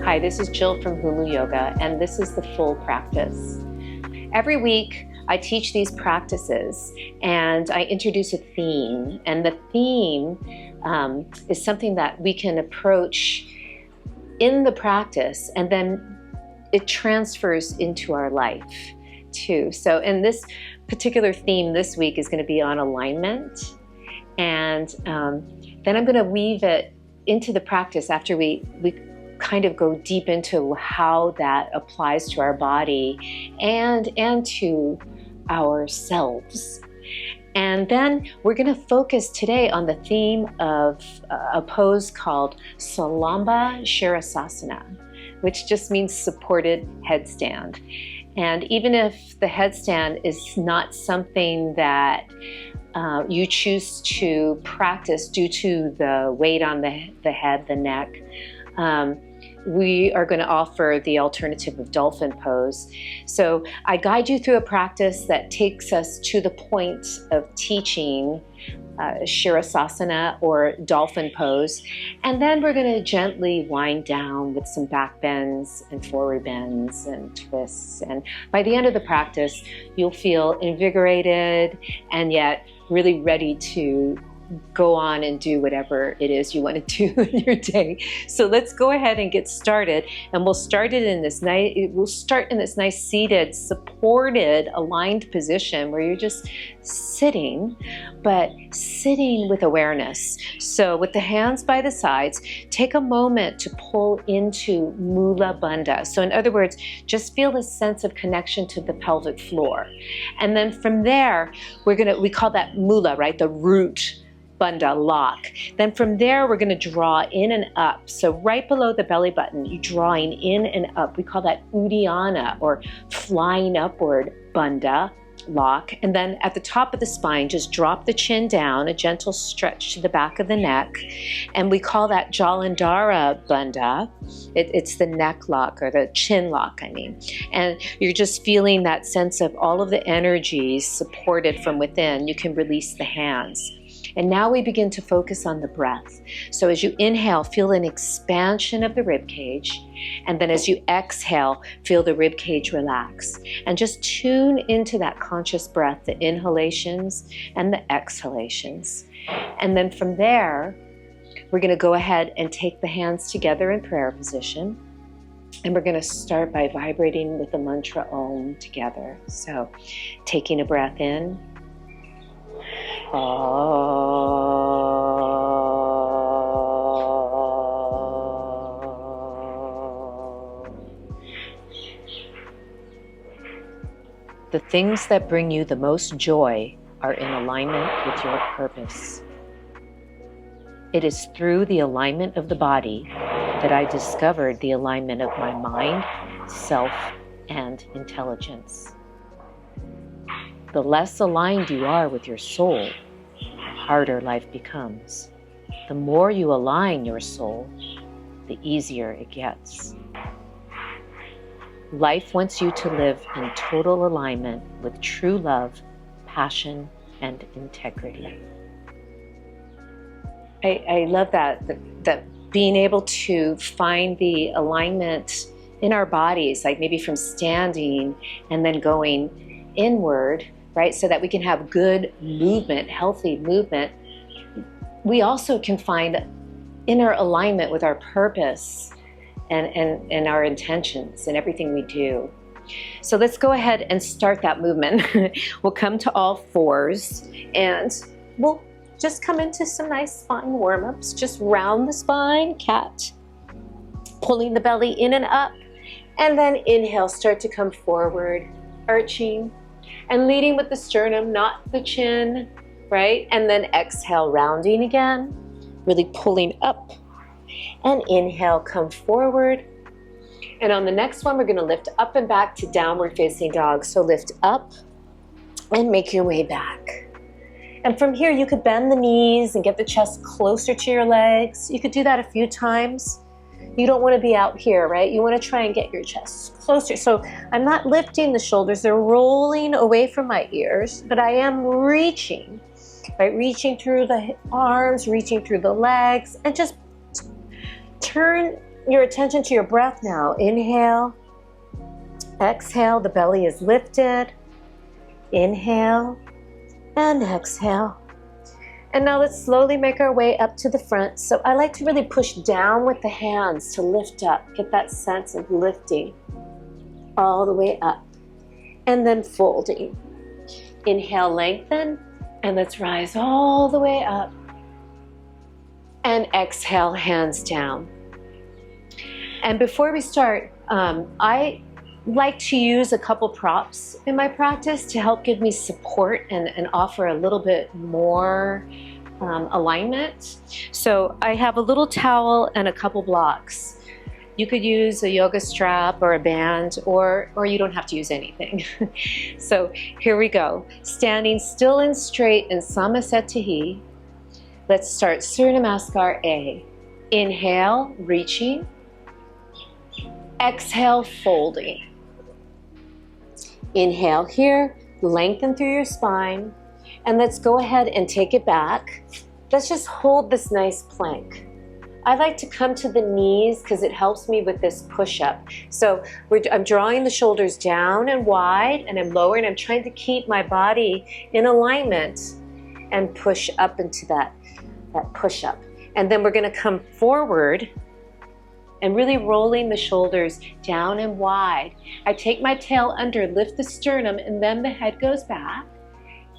Hi, this is Jill from Hulu Yoga, and this is the full practice. Every week, I teach these practices, and I introduce a theme, and the theme is something that we can approach in the practice, and then it transfers into our life too. So in this particular theme this week is going to be on alignment, and then I'm going to weave it into the practice after we kind of go deep into how that applies to our body and to ourselves. And then we're going to focus today on the theme of a pose called Salamba Sirsasana, which just means supported headstand. And even if the headstand is not something that you choose to practice due to the weight on the head, the neck, we are going to offer the alternative of Dolphin Pose. So I guide you through a practice that takes us to the point of teaching Sirsasana or Dolphin Pose. And then we're going to gently wind down with some back bends and forward bends and twists. And by the end of the practice, you'll feel invigorated and yet really ready to go on and do whatever it is you want to do in your day. So let's go ahead and get started, and we'll start in this nice seated, supported, aligned position where you're just sitting, but sitting with awareness. So with the hands by the sides, take a moment to pull into Mula Bandha. So in other words, just feel a sense of connection to the pelvic floor. And then from there, we call that Mula, right? The root Bandha, lock. Then from there, we're going to draw in and up. So right below the belly button, you're drawing in and up. We call that Uddiyana, or flying upward Bandha, lock. And then at the top of the spine, just drop the chin down, a gentle stretch to the back of the neck. And we call that Jalandhara Bandha. It's the neck lock, or the chin lock, I mean. And you're just feeling that sense of all of the energies supported from within. You can release the hands. And now we begin to focus on the breath. So as you inhale, feel an expansion of the rib cage. And then as you exhale, feel the rib cage relax. And just tune into that conscious breath, the inhalations and the exhalations. And then from there, we're going to go ahead and take the hands together in prayer position. And we're going to start by vibrating with the mantra Om together. So taking a breath in. The things that bring you the most joy are in alignment with your purpose. It is through the alignment of the body that I discovered the alignment of my mind, self, and intelligence. The less aligned you are with your soul, the harder life becomes. The more you align your soul, the easier it gets. Life wants you to live in total alignment with true love, passion, and integrity. I love that being able to find the alignment in our bodies, like maybe from standing and then going inward, right? So that we can have good movement, healthy movement. We also can find inner alignment with our purpose and our intentions and everything we do. So let's go ahead and start that movement. We'll come to all fours and we'll just come into some nice spine warm-ups. Just round the spine, cat. Pulling the belly in and up. And then inhale, start to come forward, arching. And leading with the sternum, not the chin, right? And then exhale, rounding again, really pulling up. And inhale, come forward. And on the next one, we're going to lift up and back to downward facing dog. So lift up and make your way back. And from here, you could bend the knees and get the chest closer to your legs. You could do that a few times. You don't want to be out here, right? You want to try and get your chest closer. So I'm not lifting the shoulders. They're rolling away from my ears, but I am reaching, right? Reaching through the arms, reaching through the legs, and just turn your attention to your breath now. Inhale, exhale, the belly is lifted. Inhale and exhale. And now let's slowly make our way up to the front. So I like to really push down with the hands to lift up. Get that sense of lifting all the way up. And then folding. Inhale, lengthen, and let's rise all the way up. And exhale, hands down. And before we start, I like to use a couple props in my practice to help give me support and offer a little bit more alignment. So I have a little towel and a couple blocks. You could use a yoga strap or a band, or you don't have to use anything. So here we go. Standing still and straight in Samasthiti. Let's start Surya Namaskar A. Inhale, reaching. Exhale, folding. Inhale here, lengthen through your spine, and let's go ahead and take it back. Let's just hold this nice plank. I like to come to the knees because it helps me with this push-up. So I'm drawing the shoulders down and wide, and I'm lowering. I'm trying to keep my body in alignment and push up into that push-up. And then we're going to come forward and really rolling the shoulders down and wide. I take my tail under, lift the sternum, and then the head goes back.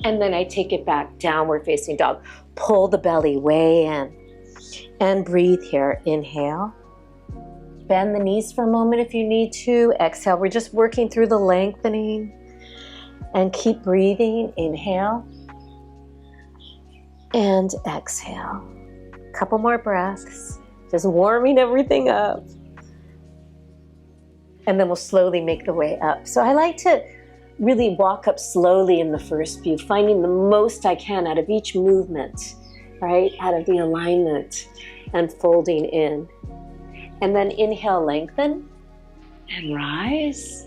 And then I take it back, downward facing dog. Pull the belly way in. And breathe here. Inhale. Bend the knees for a moment if you need to. Exhale. We're just working through the lengthening. And keep breathing. Inhale. And exhale. Couple more breaths. Just warming everything up. And then we'll slowly make the way up. So I like to really walk up slowly in the first few, finding the most I can out of each movement, right? Out of the alignment and folding in. And then inhale, lengthen and rise.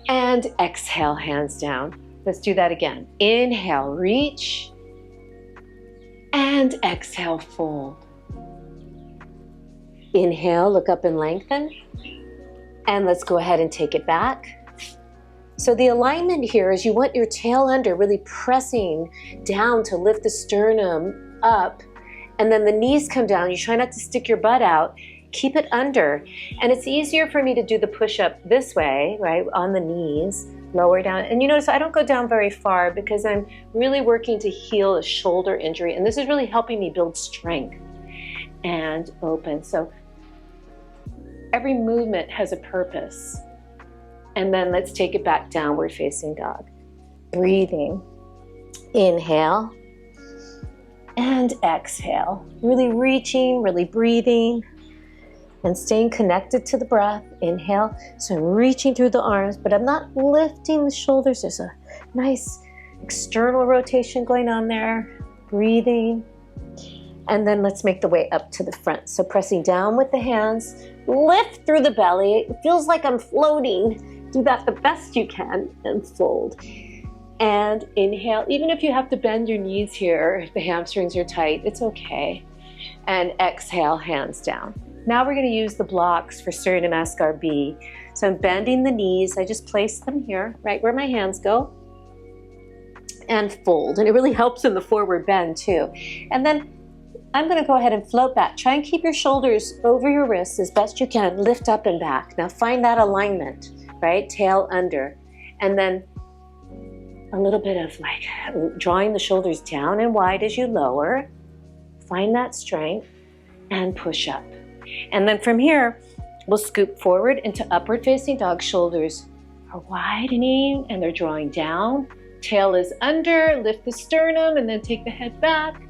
And exhale, hands down. Let's do that again. Inhale, reach. And exhale, fold. Inhale, look up and lengthen. And let's go ahead and take it back. So the alignment here is you want your tail under, really pressing down to lift the sternum up. And then the knees come down. You try not to stick your butt out. Keep it under. And it's easier for me to do the push-up this way, right, on the knees, lower down. And you notice I don't go down very far because I'm really working to heal a shoulder injury. And this is really helping me build strength. And open. So every movement has a purpose. And then let's take it back, downward facing dog. Breathing. Inhale. And exhale. Really reaching, really breathing. And staying connected to the breath. Inhale. So I'm reaching through the arms, but I'm not lifting the shoulders. There's a nice external rotation going on there. Breathing. And then let's make the way up to the front. So pressing down with the hands, lift through the belly. It feels like I'm floating. Do that the best you can and fold. And inhale. Even if you have to bend your knees here, if the hamstrings are tight, it's okay. And exhale, hands down. Now we're going to use the blocks for Surya Namaskar B. So I'm bending the knees. I just place them here, right where my hands go. And fold. And it really helps in the forward bend too. And then I'm going to go ahead and float back. Try and keep your shoulders over your wrists as best you can. Lift up and back. Now find that alignment, right? Tail under. And then a little bit of like drawing the shoulders down and wide as you lower. Find that strength and push up. And then from here, we'll scoop forward into upward facing dog. Shoulders are widening and they're drawing down. Tail is under. Lift the sternum and then take the head back.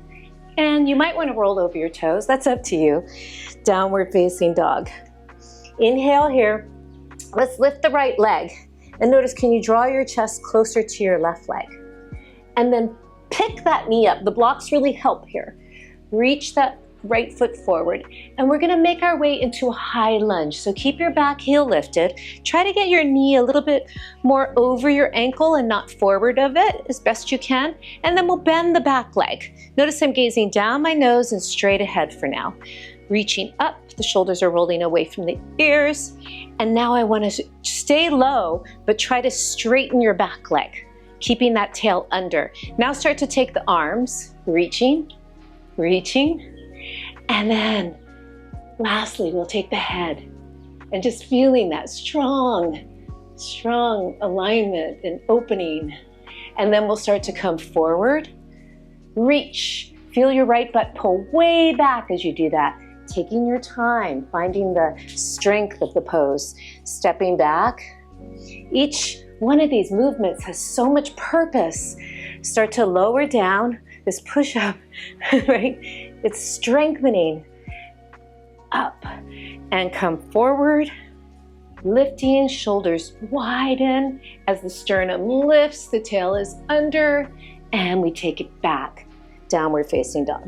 And you might want to roll over your toes. That's up to you. Downward facing dog. Inhale here. Let's lift the right leg. And notice, can you draw your chest closer to your left leg? And then pick that knee up. The blocks really help here. Reach that right foot forward. And we're going to make our way into a high lunge. So keep your back heel lifted. Try to get your knee a little bit more over your ankle and not forward of it as best you can. And then we'll bend the back leg. Notice I'm gazing down my nose and straight ahead for now. reaching up, the shoulders are rolling away from the ears. And now I want to stay low, but try to straighten your back leg, keeping that tail under. Now start to take the arms, reaching, and then lastly, we'll take the head and just feeling that strong alignment and opening. And then we'll start to come forward, reach, feel your right butt pull way back as you do that, taking your time, finding the strength of the pose, stepping back. Each one of these movements has so much purpose. Start to lower down this push up, right? It's strengthening up and come forward, lifting, shoulders widen as the sternum lifts, the tail is under, and we take it back, downward facing dog.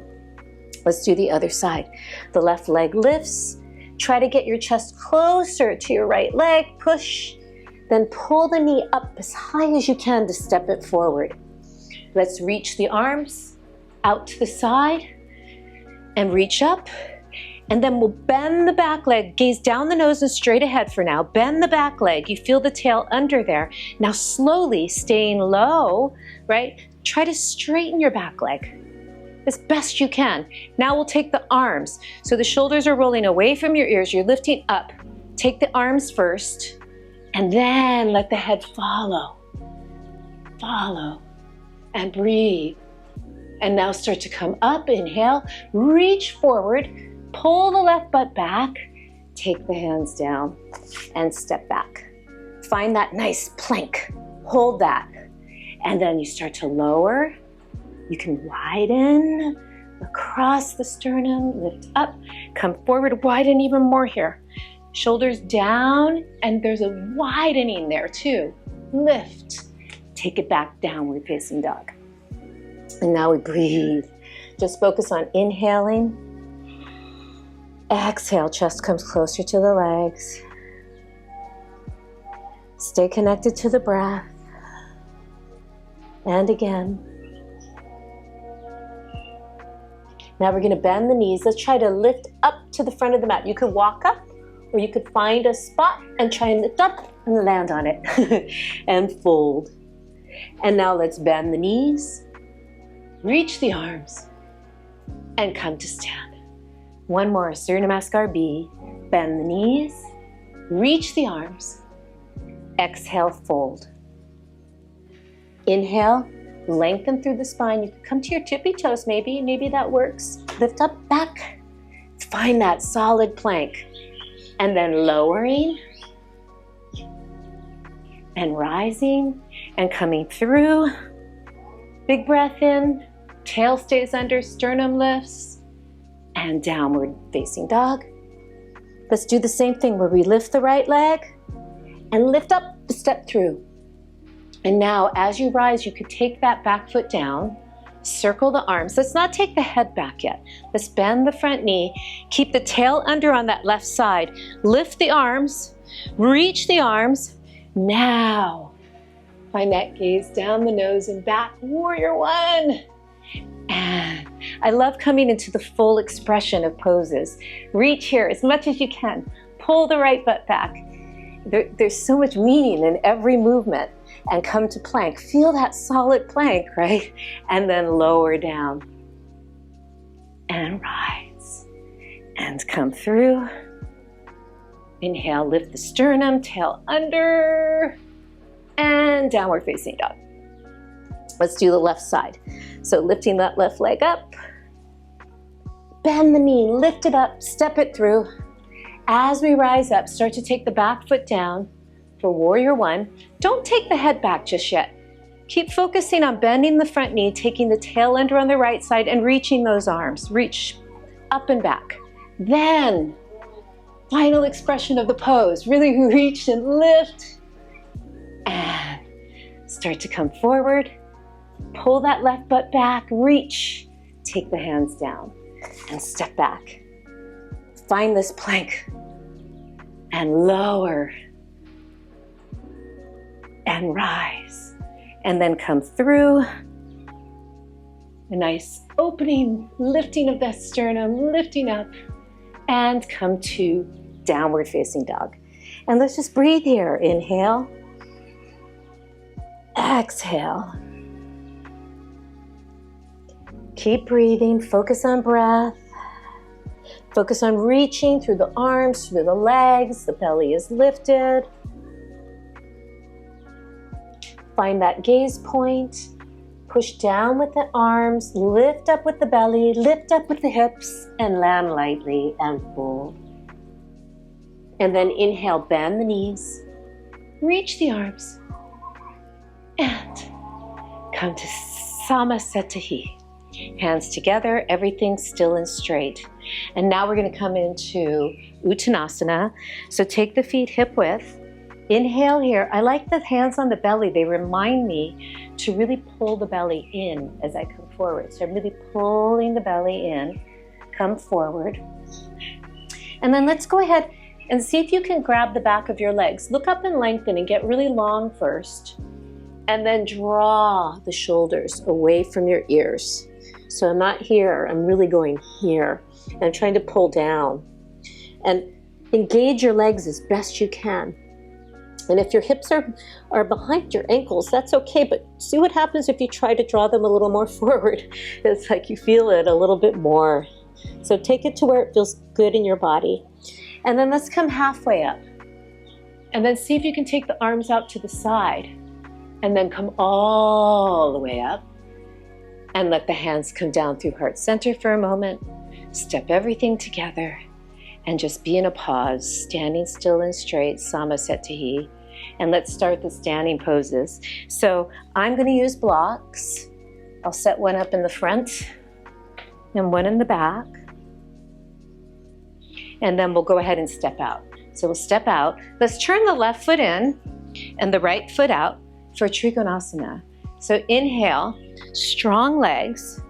Let's do the other side. The left leg lifts. Try to get your chest closer to your right leg. Push. Then pull the knee up as high as you can to step it forward. Let's reach the arms out to the side and reach up. And then we'll bend the back leg, gaze down the nose and straight ahead for now. Bend the back leg. You feel the tail under there. Now slowly, staying low, right? Try to straighten your back leg as best you can. Now we'll take the arms. So the shoulders are rolling away from your ears. You're lifting up. Take the arms first, and then let the head follow. Follow, and breathe. And now start to come up. Inhale, reach forward. Pull the left butt back, take the hands down, and step back. Find that nice plank, hold that. And then you start to lower. You can widen across the sternum, lift up, come forward, widen even more here. Shoulders down, and there's a widening there too. Lift, take it back, downward facing dog. And now we breathe. Just focus on inhaling. Exhale, chest comes closer to the legs. Stay connected to the breath. And again. Now we're going to bend the knees. Let's try to lift up to the front of the mat. You could walk up, or you could find a spot and try and lift up and land on it. And fold. And now let's bend the knees. Reach the arms. And come to stand. One more, Surya Namaskar B. Bend the knees, reach the arms. Exhale, fold. Inhale, lengthen through the spine. You can come to your tippy toes maybe that works. Lift up, back. Find that solid plank. And then lowering and rising and coming through. Big breath in, tail stays under, sternum lifts. And downward facing dog. Let's do the same thing where we lift the right leg and lift up, step through. And now as you rise, you could take that back foot down, circle the arms. Let's not take the head back yet. Let's bend the front knee, keep the tail under on that left side, lift the arms, reach the arms. Now, find that gaze down the nose and back, warrior one. And I love coming into the full expression of poses. Reach here as much as you can. Pull the right butt back. There's so much meaning in every movement. And come to plank. Feel that solid plank, right? And then lower down. And rise. And come through. Inhale, lift the sternum, tail under. And downward facing dog. Let's do the left side. So lifting that left leg up, bend the knee, lift it up, step it through. As we rise up, start to take the back foot down for warrior one. Don't take the head back just yet. Keep focusing on bending the front knee, taking the tail under on the right side and reaching those arms. Reach up and back. Then, final expression of the pose. Really reach and lift. And start to come forward. Pull that left butt back, reach, take the hands down and step back. Find this plank and lower and rise and then come through. A nice opening, lifting of the sternum, lifting up and come to downward facing dog. And let's just breathe here. Inhale, exhale. Keep breathing, focus on breath. Focus on reaching through the arms, through the legs, the belly is lifted. Find that gaze point. Push down with the arms, lift up with the belly, lift up with the hips, and land lightly and fold. And then inhale, bend the knees, reach the arms, and come to Samasthiti. Hands together, everything still and straight. And now we're going to come into Uttanasana. So take the feet hip width. Inhale here. I like the hands on the belly. They remind me to really pull the belly in as I come forward. So I'm really pulling the belly in. Come forward. And then let's go ahead and see if you can grab the back of your legs. Look up and lengthen and get really long first. And then draw the shoulders away from your ears. So I'm not here, I'm really going here. And I'm trying to pull down. And engage your legs as best you can. And if your hips are behind your ankles, that's okay, but see what happens if you try to draw them a little more forward. It's like you feel it a little bit more. So take it to where it feels good in your body. And then let's come halfway up. And then see if you can take the arms out to the side. And then come all the way up. And let the hands come down through heart center for a moment. Step everything together. And just be in a pause, standing still and straight, Samasthiti. And let's start the standing poses. So I'm going to use blocks. I'll set one up in the front and one in the back. And then we'll go ahead and step out. So we'll step out. Let's turn the left foot in and the right foot out for Trikonasana. So inhale, strong legs,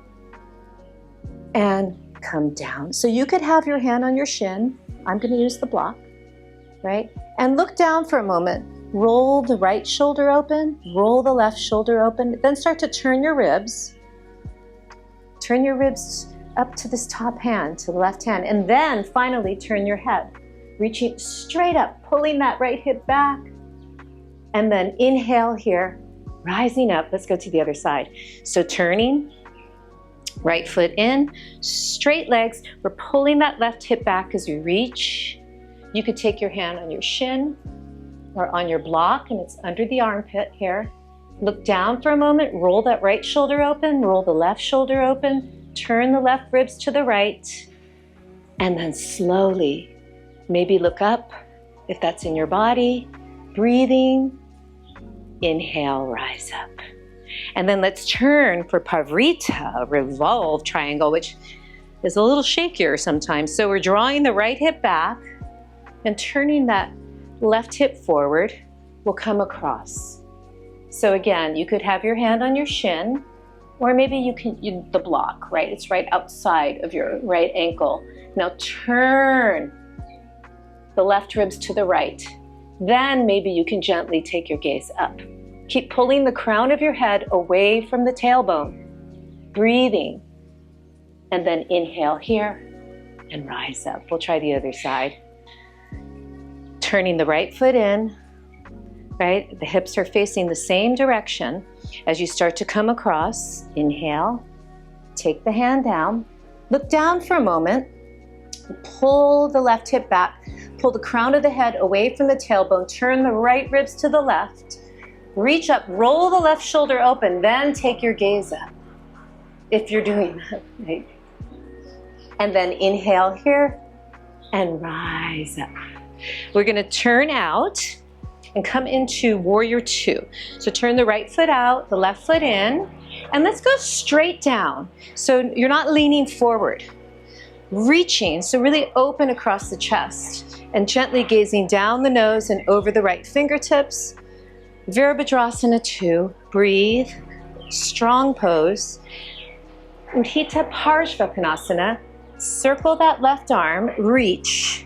and come down. So you could have your hand on your shin. I'm going to use the block, right? And look down for a moment. Roll the right shoulder open, roll the left shoulder open, then start to turn your ribs. Turn your ribs up to this top hand, to the left hand, and then finally turn your head. Reaching straight up, pulling that right hip back, and then inhale here, rising up. Let's go to the other side. So turning, right foot in, straight legs. We're pulling that left hip back as we reach. You could take your hand on your shin or on your block, and it's under the armpit here. Look down for a moment, roll that right shoulder open, roll the left shoulder open, turn the left ribs to the right, and then slowly, maybe look up if that's in your body, breathing. Inhale, rise up. And then let's turn for Pavrita, revolve triangle, which is a little shakier sometimes. So we're drawing the right hip back and turning that left hip forward. We'll come across. So again, you could have your hand on your shin, or maybe you can the block, right? It's right outside of your right ankle. Now turn the left ribs to the right. Then maybe you can gently take your gaze up. Keep pulling the crown of your head away from the tailbone. Breathing. And then inhale here and rise up. We'll try the other side. Turning the right foot in, right? The hips are facing the same direction. As you start to come across, inhale, take the hand down, look down for a moment, pull the left hip back, pull the crown of the head away from the tailbone, turn the right ribs to the left, reach up, roll the left shoulder open, then take your gaze up, if you're doing that, right? And then inhale here and rise up. We're going to turn out and come into warrior two. So turn the right foot out, the left foot in, and let's go straight down. So you're not leaning forward, reaching, so really open across the chest and gently gazing down the nose and over the right fingertips. Virabhadrasana 2, breathe, strong pose. Udhita Parshvakonasana, circle that left arm, reach.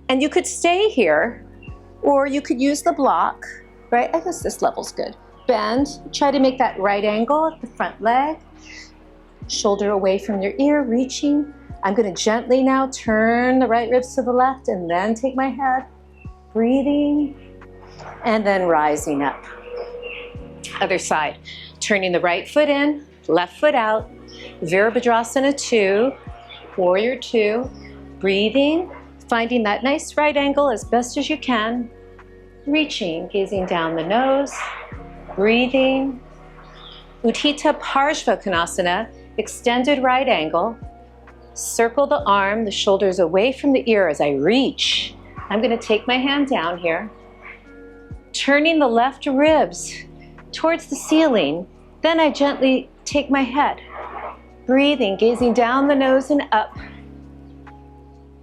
And you could stay here, or you could use the block, right? I guess this level's good. Bend, try to make that right angle at the front leg. Shoulder away from your ear, reaching. I'm going to gently now turn the right ribs to the left and then take my head, breathing, and then rising up. Other side, turning the right foot in, left foot out, Virabhadrasana 2, Warrior 2, breathing, finding that nice right angle as best as you can, reaching, gazing down the nose, breathing, Utthita Parshvakonasana, extended right angle, circle the arm, the shoulders away from the ear as I reach. I'm going to take my hand down here, turning the left ribs towards the ceiling. Then I gently take my head, breathing, gazing down the nose and up.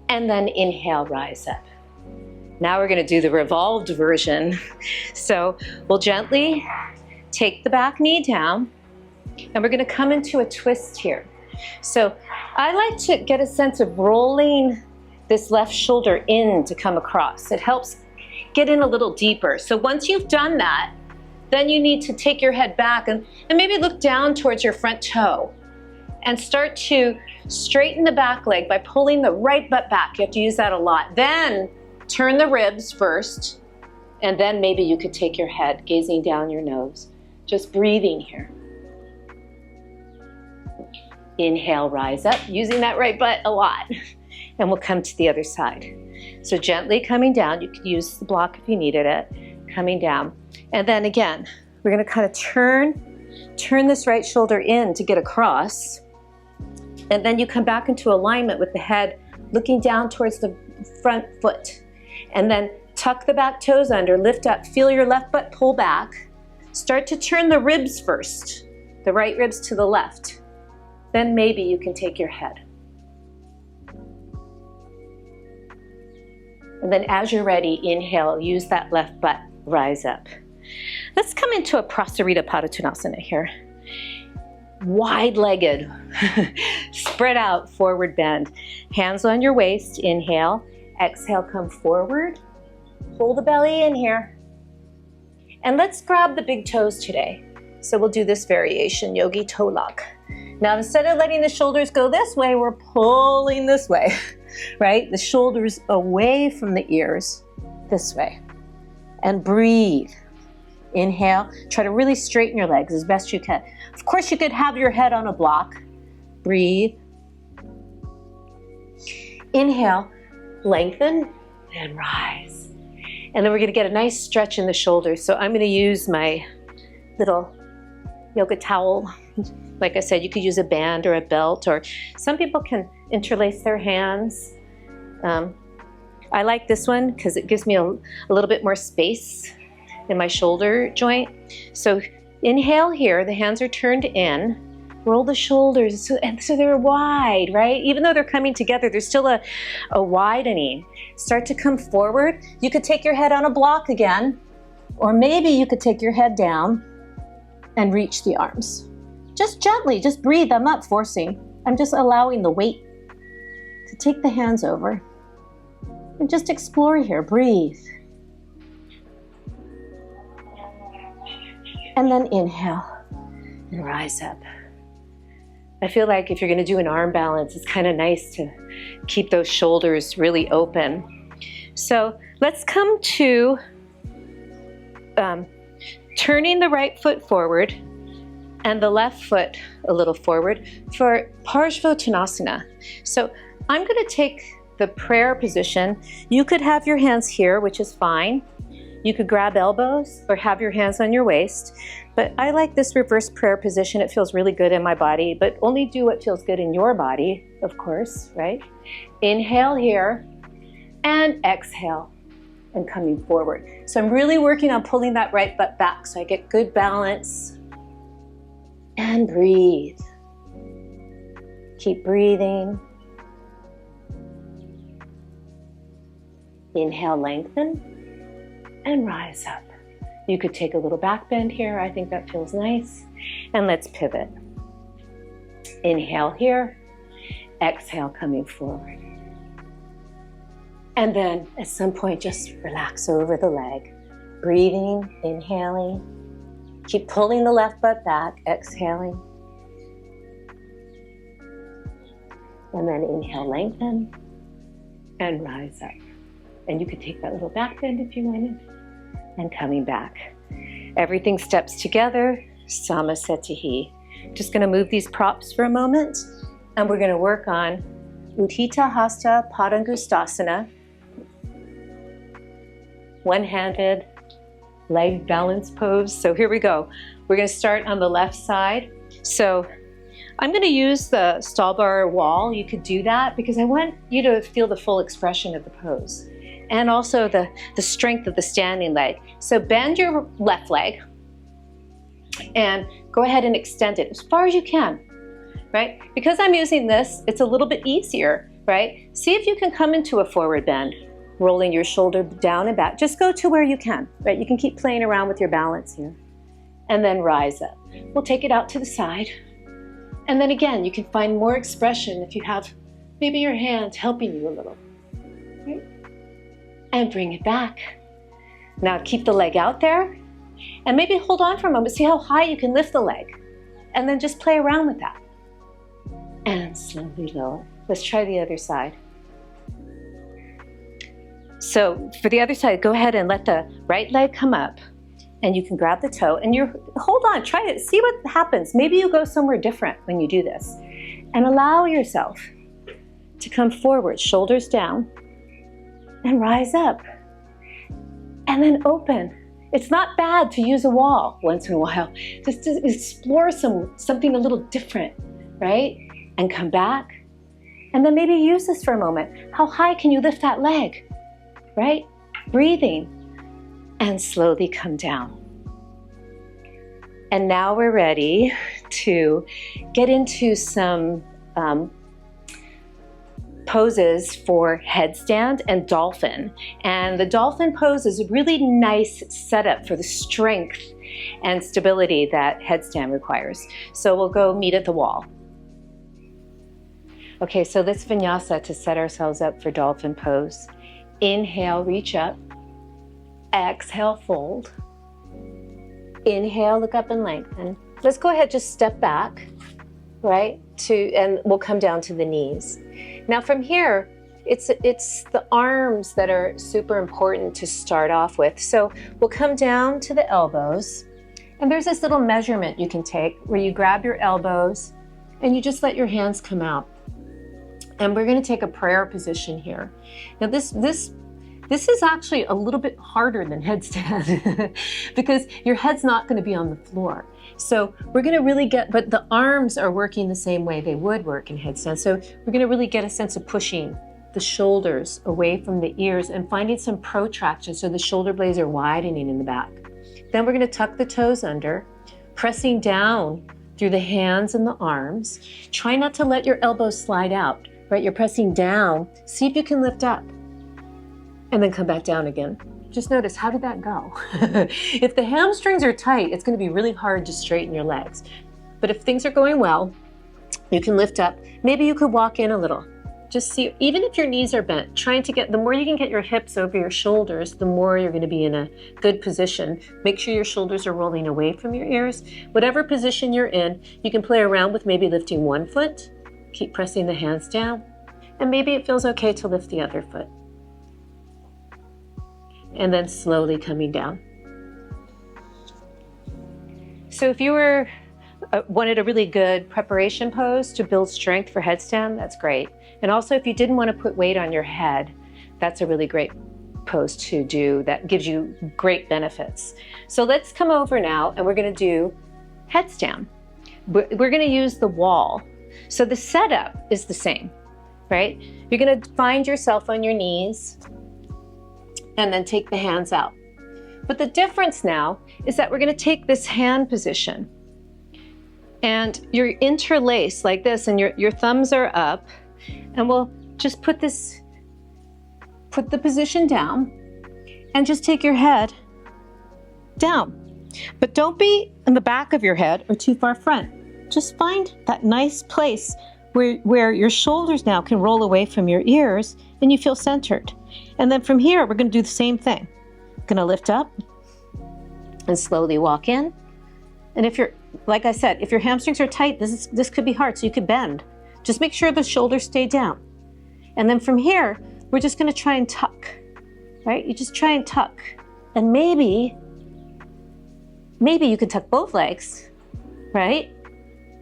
And then inhale, rise up. Now we're going to do the revolved version. So we'll gently take the back knee down, and we're going to come into a twist here. So I like to get a sense of rolling this left shoulder in to come across. It helps get in a little deeper. So once you've done that, then you need to take your head back and maybe look down towards your front toe and start to straighten the back leg by pulling the right butt back. You have to use that a lot. Then turn the ribs first, and then maybe you could take your head, gazing down your nose, just breathing here. Inhale, rise up, using that right butt a lot. And we'll come to the other side. So gently coming down, you could use the block if you needed it, coming down. And then again, we're gonna kind of turn this right shoulder in to get across. And then you come back into alignment with the head, looking down towards the front foot. And then tuck the back toes under, lift up, feel your left butt pull back. Start to turn the ribs first, the right ribs to the left. Then maybe you can take your head. And then as you're ready, inhale, use that left butt, rise up. Let's come into a Prasarita Padottanasana here. Wide-legged, spread out, forward bend. Hands on your waist, inhale. Exhale, come forward. Pull the belly in here. And let's grab the big toes today. So we'll do this variation, Yogi Toe Lock. Now instead of letting the shoulders go this way, we're pulling this way, right? The shoulders away from the ears, this way. And breathe. Inhale, try to really straighten your legs as best you can. Of course, you could have your head on a block. Breathe. Inhale, lengthen, and rise. And then we're gonna get a nice stretch in the shoulders. So I'm gonna use my little yoga towel. Like I said, you could use a band or a belt, or some people can interlace their hands. I like this one because it gives me a little bit more space in my shoulder joint. So inhale here, the hands are turned in, roll the shoulders, so they're wide, right? Even though they're coming together, there's still a widening. Start to come forward. You could take your head on a block again, or maybe you could take your head down and reach the arms. Just gently, just breathe. I'm not forcing. I'm just allowing the weight to take the hands over. And just explore here, breathe. And then inhale and rise up. I feel like if you're gonna do an arm balance, it's kind of nice to keep those shoulders really open. So let's come to turning the right foot forward and the left foot a little forward for Parshvottanasana. So I'm gonna take the prayer position. You could have your hands here, which is fine. You could grab elbows or have your hands on your waist. But I like this reverse prayer position. It feels really good in my body, but only do what feels good in your body, of course, right? Inhale here and exhale and coming forward. So I'm really working on pulling that right butt back so I get good balance. And breathe. Keep breathing. Inhale, lengthen. And rise up. You could take a little back bend here. I think that feels nice. And let's pivot. Inhale here. Exhale, coming forward. And then at some point, just relax over the leg. Breathing, inhaling. Keep pulling the left butt back, exhaling. And then inhale, lengthen, and rise up. And you could take that little back bend if you wanted, and coming back. Everything steps together, Samasthiti. Just gonna move these props for a moment, and we're gonna work on Utthita Hasta Padangusthasana, one-handed leg balance pose. So here we go. We're gonna start on the left side. So I'm gonna use the stall bar wall. You could do that because I want you to feel the full expression of the pose and also the strength of the standing leg. So bend your left leg and go ahead and extend it as far as you can, right? Because I'm using this, it's a little bit easier, right? See if you can come into a forward bend, rolling your shoulder down and back. Just go to where you can, right? You can keep playing around with your balance here. And then rise up. We'll take it out to the side. And then again, you can find more expression if you have maybe your hand helping you a little, right? And bring it back. Now keep the leg out there and maybe hold on for a moment. See how high you can lift the leg and then just play around with that. And slowly lower. Let's try the other side. So for the other side, go ahead and let the right leg come up and you can grab the toe and hold on, try it, see what happens. Maybe you go somewhere different when you do this. And allow yourself to come forward, shoulders down, and rise up. And then open. It's not bad to use a wall once in a while. Just to explore something a little different, right? And come back. And then maybe use this for a moment. How high can you lift that leg, right? Breathing. And slowly come down. And now we're ready to get into some poses for headstand and dolphin. And the dolphin pose is a really nice setup for the strength and stability that headstand requires. So we'll go meet at the wall. Okay, so let's vinyasa to set ourselves up for dolphin pose. Inhale, reach up. Exhale, fold. Inhale, look up and lengthen. Let's go ahead, just step back, right? And we'll come down to the knees. Now from here, it's the arms that are super important to start off with. So we'll come down to the elbows. And there's this little measurement you can take where you grab your elbows and you just let your hands come out. And we're gonna take a prayer position here. Now this is actually a little bit harder than headstand because your head's not going to be on the floor. So we're going to really but the arms are working the same way they would work in headstand. So we're going to really get a sense of pushing the shoulders away from the ears and finding some protraction so the shoulder blades are widening in the back. Then we're going to tuck the toes under, pressing down through the hands and the arms. Try not to let your elbows slide out, right? You're pressing down. See if you can lift up. And then come back down again. Just notice, how did that go? If the hamstrings are tight, it's going to be really hard to straighten your legs. But if things are going well, you can lift up. Maybe you could walk in a little. Just see, even if your knees are bent, the more you can get your hips over your shoulders, the more you're going to be in a good position. Make sure your shoulders are rolling away from your ears. Whatever position you're in, you can play around with maybe lifting one foot, keep pressing the hands down, and maybe it feels okay to lift the other foot. And then slowly coming down. So if you wanted a really good preparation pose to build strength for headstand, that's great. And also if you didn't want to put weight on your head, that's a really great pose to do that gives you great benefits. So let's come over now and we're going to do headstand. We're going to use the wall. So the setup is the same, right? You're going to find yourself on your knees and then take the hands out. But the difference now is that we're going to take this hand position and you're interlaced like this and your thumbs are up, and we'll just put the position down and just take your head down. But don't be in the back of your head or too far front. Just find that nice place where your shoulders now can roll away from your ears and you feel centered. And then from here, we're going to do the same thing. Going to lift up and slowly walk in. And if you're, like I said, if your hamstrings are tight, this could be hard. So you could bend Just make sure the shoulders stay down. And then from here, we're just gonna try and tuck, right? You just try and tuck. And maybe you can tuck both legs, right?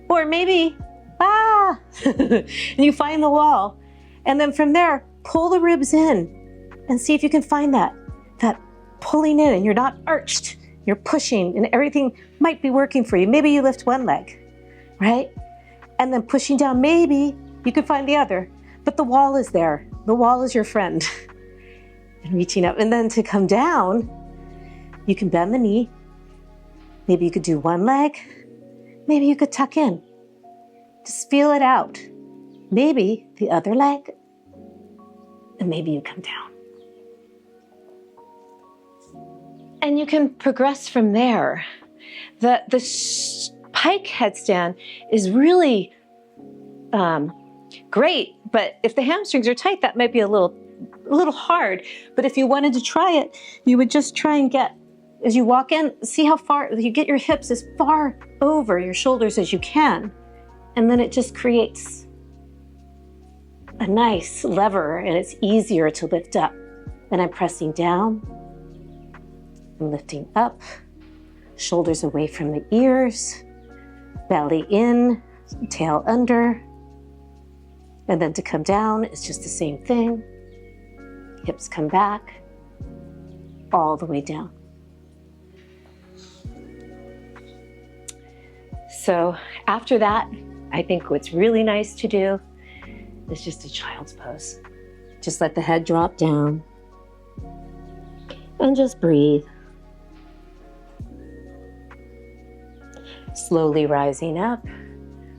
Or maybe, and you find the wall. And then from there, pull the ribs in and see if you can find that pulling in, and you're not arched, you're pushing, and everything might be working for you. Maybe you lift one leg, right? And then pushing down, maybe you can find the other, but the wall is there. The wall is your friend. And reaching up, and then to come down, you can bend the knee. Maybe you could do one leg. Maybe you could tuck in. Just feel it out. Maybe the other leg, and maybe you come down. And you can progress from there. The pike headstand is really great, but if the hamstrings are tight, that might be a little hard. But if you wanted to try it, you would just try and get, as you walk in, see how far, you get your hips as far over your shoulders as you can. And then it just creates a nice lever, and it's easier to lift up. And I'm pressing down and lifting up, shoulders away from the ears, belly in, tail under. And then to come down, it's just the same thing. Hips come back, all the way down. So after that, I think what's really nice to do is just a child's pose. Just let the head drop down and just breathe. Slowly rising up,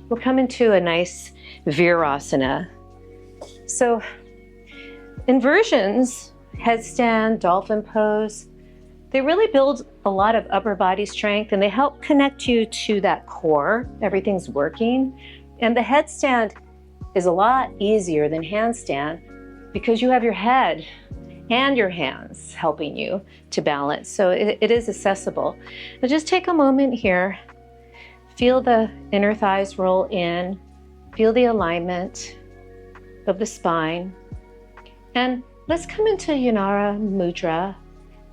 we'll come into a nice Virasana. So inversions, headstand, dolphin pose, they really build a lot of upper body strength, and they help connect you to that core. Everything's working. And the headstand is a lot easier than handstand because you have your head and your hands helping you to balance. So it is accessible. But just take a moment here. Feel the inner thighs roll in. Feel the alignment of the spine. And let's come into Yanara Mudra.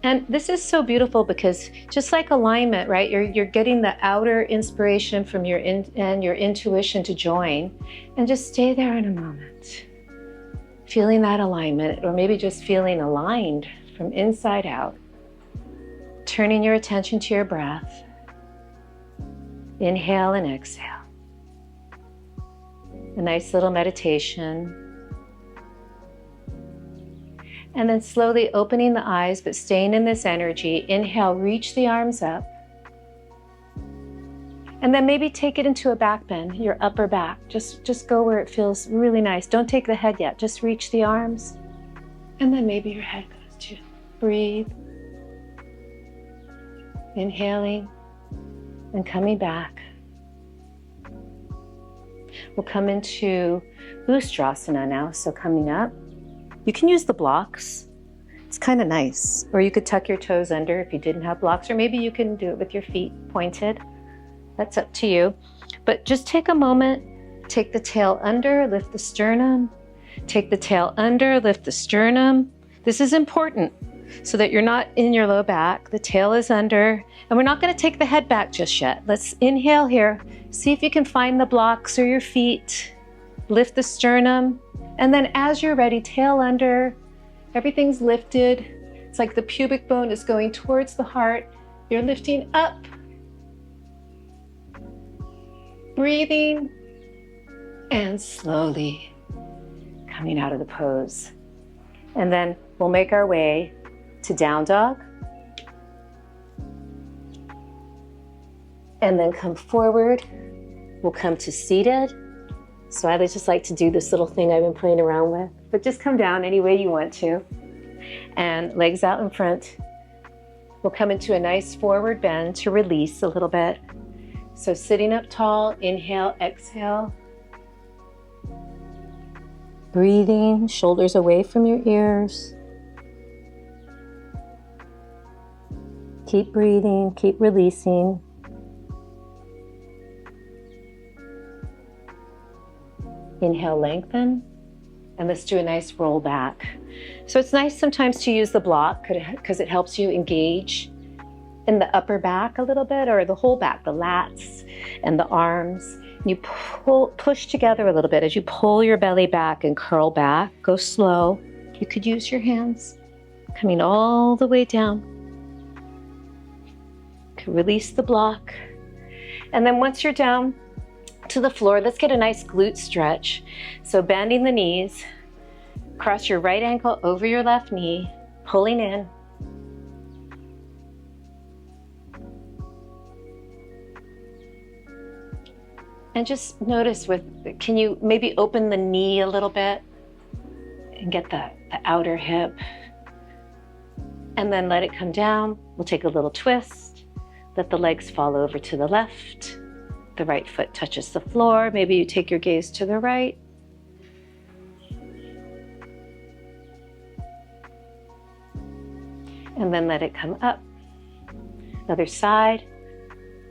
And this is so beautiful because just like alignment, right? You're getting the outer inspiration from your intuition to join, and just stay there in a moment. Feeling that alignment, or maybe just feeling aligned from inside out. Turning your attention to your breath. Inhale and exhale. A nice little meditation. And then slowly opening the eyes, but staying in this energy. Inhale, reach the arms up. And then maybe take it into a back bend, your upper back. Just go where it feels really nice. Don't take the head yet, just reach the arms. And then maybe your head goes too. Breathe. Inhaling and coming back. We'll come into Ustrasana now, so coming up. You can use the blocks. It's kind of nice. Or you could tuck your toes under if you didn't have blocks, or maybe you can do it with your feet pointed. That's up to you. But just take a moment, take the tail under, lift the sternum. Take the tail under, lift the sternum. This is important so that you're not in your low back. The tail is under, and we're not going to take the head back just yet. Let's inhale here. See if you can find the blocks or your feet. Lift the sternum. And then as you're ready, tail under, everything's lifted. It's like the pubic bone is going towards the heart. You're lifting up. Breathing and slowly coming out of the pose. And then we'll make our way to down dog. And then come forward. We'll come to seated. So I just like to do this little thing I've been playing around with, but just come down any way you want to. And legs out in front. We'll come into a nice forward bend to release a little bit. So sitting up tall, inhale, exhale. Breathing, shoulders away from your ears. Keep breathing, keep releasing. Inhale, lengthen. And let's do a nice roll back. So it's nice sometimes to use the block because it helps you engage in the upper back a little bit, or the whole back, the lats and the arms. You push together a little bit as you pull your belly back and curl back. Go slow. You could use your hands coming all the way down. You can release the block. And then once you're down to the floor, let's get a nice glute stretch. So bending the knees, cross your right ankle over your left knee, pulling in. And just notice can you maybe open the knee a little bit and get the outer hip, and then let it come down. We'll take a little twist, let the legs fall over to the left. The right foot touches the floor. Maybe you take your gaze to the right. And then let it come up. Other side,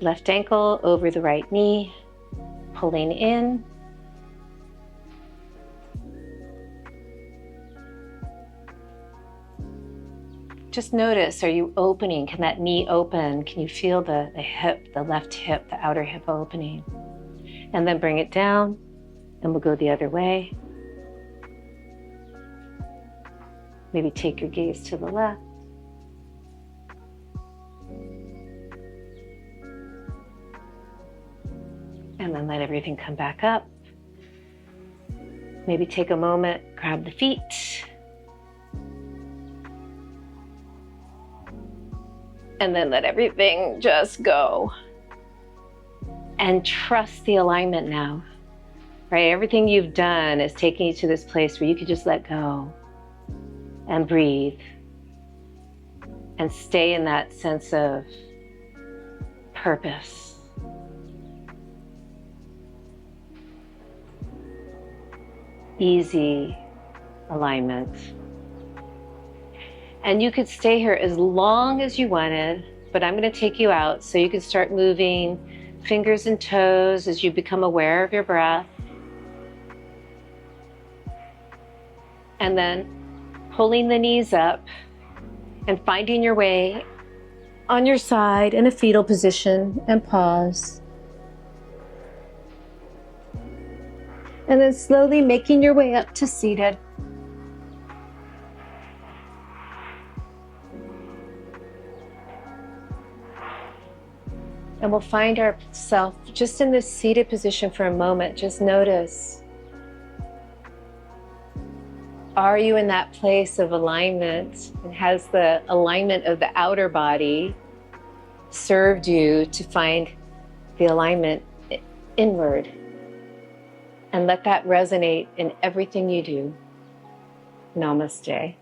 left ankle over the right knee, pulling in. Just notice, are you opening? Can that knee open? Can you feel the hip, the left hip, the outer hip opening? And then bring it down, and we'll go the other way. Maybe take your gaze to the left. And then let everything come back up. Maybe take a moment, grab the feet. And then let everything just go. And trust the alignment now, right? Everything you've done is taking you to this place where you can just let go and breathe and stay in that sense of purpose. Easy alignment. And you could stay here as long as you wanted, but I'm going to take you out so you can start moving fingers and toes as you become aware of your breath. And then pulling the knees up and finding your way on your side in a fetal position, and pause. And then slowly making your way up to seated. And we'll find ourselves just in this seated position for a moment. Just notice. Are you in that place of alignment? And has the alignment of the outer body served you to find the alignment inward? And let that resonate in everything you do. Namaste.